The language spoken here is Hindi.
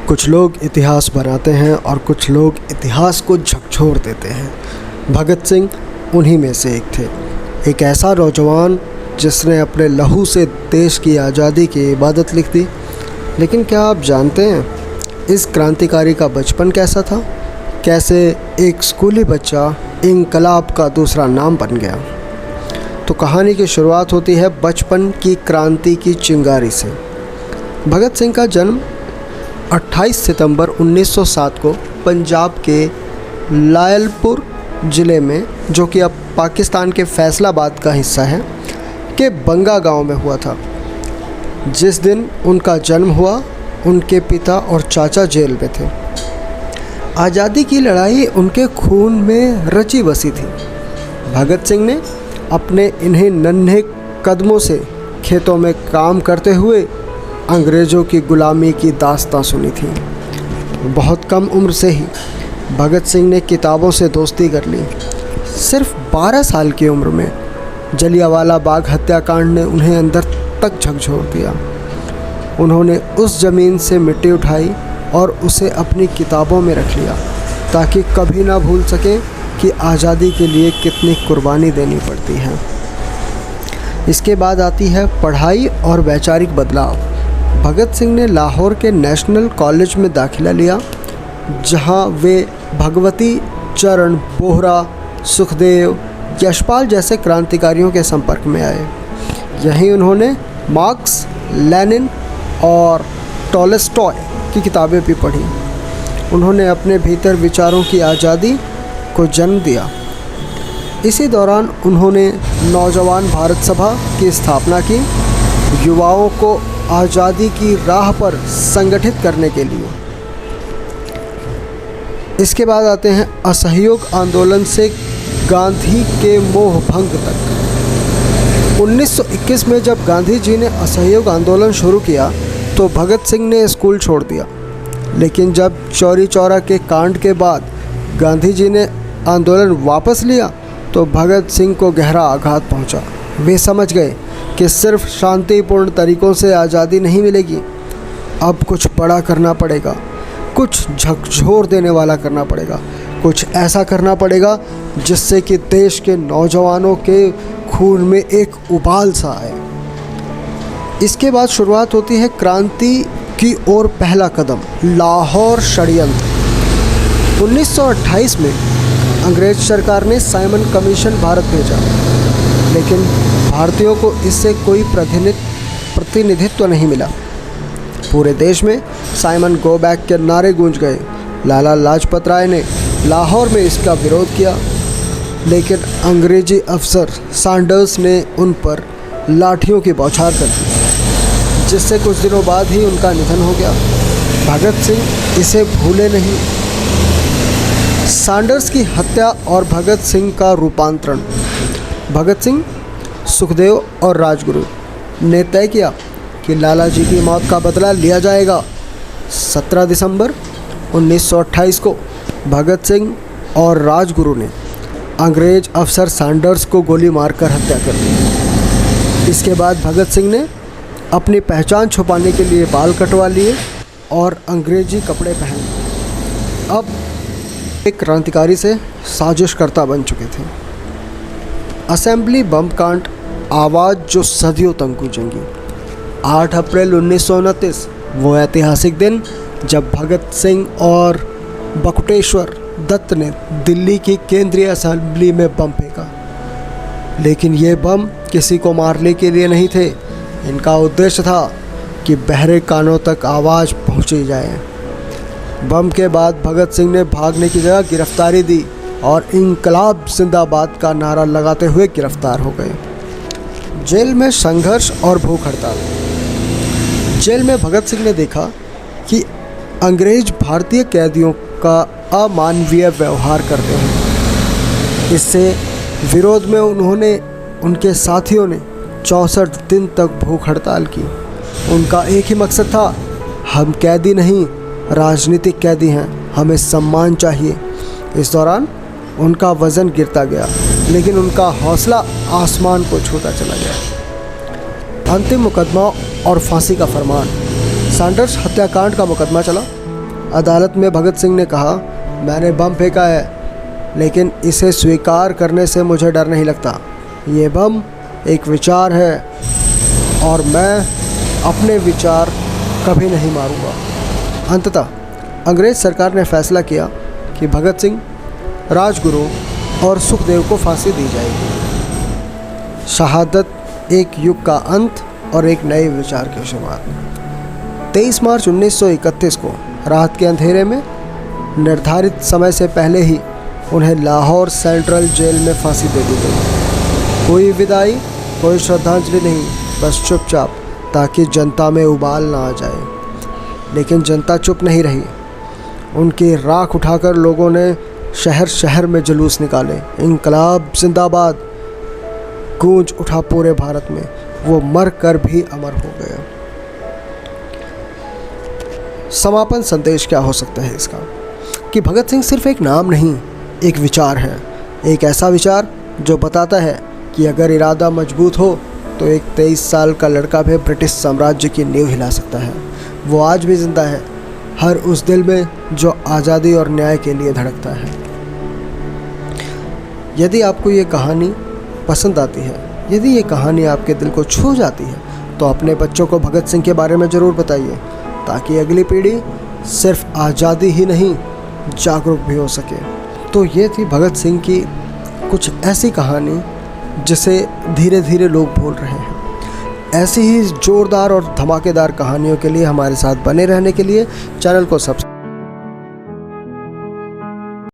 कुछ लोग इतिहास बनाते हैं और कुछ लोग इतिहास को झकझोर देते हैं। भगत सिंह उन्हीं में से एक थे। एक ऐसा नौजवान जिसने अपने लहू से देश की आज़ादी की इबादत लिख दी। लेकिन क्या आप जानते हैं इस क्रांतिकारी का बचपन कैसा था? कैसे एक स्कूली बच्चा इंकलाब का दूसरा नाम बन गया? तो कहानी की शुरुआत होती है बचपन की क्रांति की चिंगारी से। भगत सिंह का जन्म 28 सितंबर 1907 को पंजाब के लायलपुर ज़िले में, जो कि अब पाकिस्तान के फैसलाबाद का हिस्सा है, के बंगा गांव में हुआ था। जिस दिन उनका जन्म हुआ उनके पिता और चाचा जेल में थे। आज़ादी की लड़ाई उनके खून में रची बसी थी। भगत सिंह ने अपने इन्हीं नन्हे कदमों से खेतों में काम करते हुए अंग्रेज़ों की गुलामी की दास्तां सुनी थी। बहुत कम उम्र से ही भगत सिंह ने किताबों से दोस्ती कर ली। सिर्फ 12 साल की उम्र में जलियांवाला बाग हत्याकांड ने उन्हें अंदर तक झकझोर दिया। उन्होंने उस ज़मीन से मिट्टी उठाई और उसे अपनी किताबों में रख लिया, ताकि कभी ना भूल सकें कि आज़ादी के लिए कितनी कुर्बानी देनी पड़ती है। इसके बाद आती है पढ़ाई और वैचारिक बदलाव। भगत सिंह ने लाहौर के नेशनल कॉलेज में दाखिला लिया, जहां वे भगवती चरण बोहरा, सुखदेव, यशपाल जैसे क्रांतिकारियों के संपर्क में आए। यहीं उन्होंने मार्क्स, लेनिन और टॉलस्टॉय की किताबें भी पढ़ी। उन्होंने अपने भीतर विचारों की आज़ादी को जन्म दिया। इसी दौरान उन्होंने नौजवान भारत सभा की स्थापना की, युवाओं को आज़ादी की राह पर संगठित करने के लिए। इसके बाद आते हैं असहयोग आंदोलन से गांधी के मोह भंग तक। 1921 में जब गांधी जी ने असहयोग आंदोलन शुरू किया तो भगत सिंह ने स्कूल छोड़ दिया। लेकिन जब चौरी चौरा के कांड के बाद गांधी जी ने आंदोलन वापस लिया तो भगत सिंह को गहरा आघात पहुंचा। वे समझ गए कि सिर्फ शांतिपूर्ण तरीक़ों से आज़ादी नहीं मिलेगी, अब कुछ बड़ा करना पड़ेगा, कुछ झकझोर देने वाला करना पड़ेगा, कुछ ऐसा करना पड़ेगा जिससे कि देश के नौजवानों के खून में एक उबाल सा आए। इसके बाद शुरुआत होती है क्रांति की ओर पहला कदम, लाहौर षड्यंत्र। 1928 में अंग्रेज सरकार ने साइमन कमीशन भारत भेजा, लेकिन भारतीयों को इससे कोई प्रतिनिधित्व नहीं मिला। पूरे देश में साइमन गो बैक के नारे गूंज गए। लाला लाजपत राय ने लाहौर में इसका विरोध किया, लेकिन अंग्रेजी अफसर सैंडर्स ने उन पर लाठियों की बौछार कर दी, जिससे कुछ दिनों बाद ही उनका निधन हो गया। भगत सिंह इसे भूले नहीं। सैंडर्स की हत्या और भगत सिंह का रूपांतरण। भगत सिंह, सुखदेव और राजगुरु ने तय किया कि लाला जी की मौत का बदला लिया जाएगा। 17 दिसंबर 1928 को भगत सिंह और राजगुरु ने अंग्रेज अफसर सैंडर्स को गोली मारकर हत्या कर दी। इसके बाद भगत सिंह ने अपनी पहचान छुपाने के लिए बाल कटवा लिए और अंग्रेजी कपड़े पहन लिए। अब एक क्रांतिकारी से साजिशकर्ता बन चुके थे। असेंबली बम कांड, आवाज़ जो सदियों तक गूंजेंगी। 8 अप्रैल 1929 वो ऐतिहासिक दिन जब भगत सिंह और बटुकेश्वर दत्त ने दिल्ली की केंद्रीय असेंबली में बम फेंका। लेकिन ये बम किसी को मारने के लिए नहीं थे। इनका उद्देश्य था कि बहरे कानों तक आवाज़ पहुंची जाए। बम के बाद भगत सिंह ने भागने की जगह गिरफ्तारी दी और इंकलाब जिंदाबाद का नारा लगाते हुए गिरफ्तार हो गए। जेल में संघर्ष और भूख हड़ताल। जेल में भगत सिंह ने देखा कि अंग्रेज भारतीय कैदियों का अमानवीय व्यवहार करते हैं। इससे विरोध में उनके साथियों ने 64 दिन तक भूख हड़ताल की। उनका एक ही मकसद था, हम कैदी नहीं, राजनीतिक कैदी हैं, हमें सम्मान चाहिए। इस दौरान उनका वज़न गिरता गया, लेकिन उनका हौसला आसमान को छूता चला गया। अंतिम मुकदमा और फांसी का फरमान। सैंडर्स हत्याकांड का मुकदमा चला। अदालत में भगत सिंह ने कहा, मैंने बम फेंका है, लेकिन इसे स्वीकार करने से मुझे डर नहीं लगता। ये बम एक विचार है और मैं अपने विचार कभी नहीं मारूंगा। अंततः अंग्रेज़ सरकार ने फैसला किया कि भगत सिंह, राजगुरु और सुखदेव को फांसी दी जाएगी। शहादत एक युग का अंत और एक नए विचार की शुरुआत। 23 मार्च 1931 को रात के अंधेरे में निर्धारित समय से पहले ही उन्हें लाहौर सेंट्रल जेल में फांसी दे दी गई। कोई विदाई, कोई श्रद्धांजलि नहीं, बस चुपचाप, ताकि जनता में उबाल ना आ जाए। लेकिन जनता चुप नहीं रही। उनकी राख उठाकर लोगों ने शहर शहर में जुलूस निकाले। इंकलाब जिंदाबाद गूंज उठा पूरे भारत में। वो मर कर भी अमर हो गए। समापन संदेश क्या हो सकता है इसका? कि भगत सिंह सिर्फ एक नाम नहीं, एक विचार है। एक ऐसा विचार जो बताता है कि अगर इरादा मजबूत हो तो एक 23 साल का लड़का भी ब्रिटिश साम्राज्य की नींव हिला सकता है। वो आज भी जिंदा है, हर उस दिल में जो आज़ादी और न्याय के लिए धड़कता है। यदि आपको ये कहानी पसंद आती है, यदि ये कहानी आपके दिल को छू जाती है, तो अपने बच्चों को भगत सिंह के बारे में ज़रूर बताइए, ताकि अगली पीढ़ी सिर्फ आज़ादी ही नहीं, जागरूक भी हो सके। तो ये थी भगत सिंह की कुछ ऐसी कहानी जिसे धीरे धीरे लोग भूल रहे हैं। ऐसी ही ज़ोरदार और धमाकेदार कहानियों के लिए हमारे साथ बने रहने के लिए चैनल को सब्सक्राइब